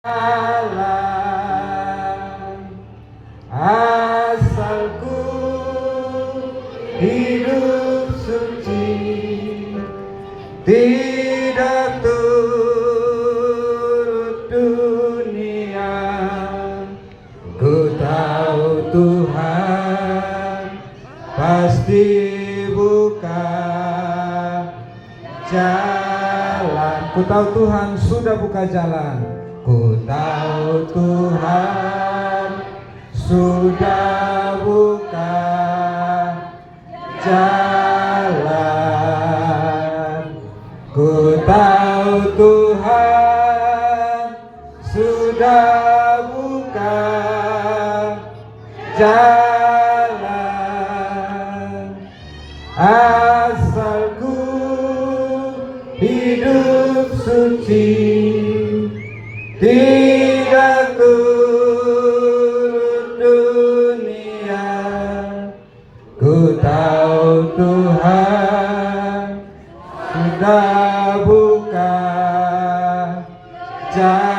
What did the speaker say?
jalan, asalku hidup suci, tidak turut dunia. Ku tahu Tuhan pasti buka jalan. Ku tahu Tuhan sudah buka jalan. Ku tahu Tuhan sudah buka jalan. Ku tahu Tuhan sudah buka jalan. Asalku hidup suci, tidak turut dunia. Ku tahu Tuhan sudah buka jalan.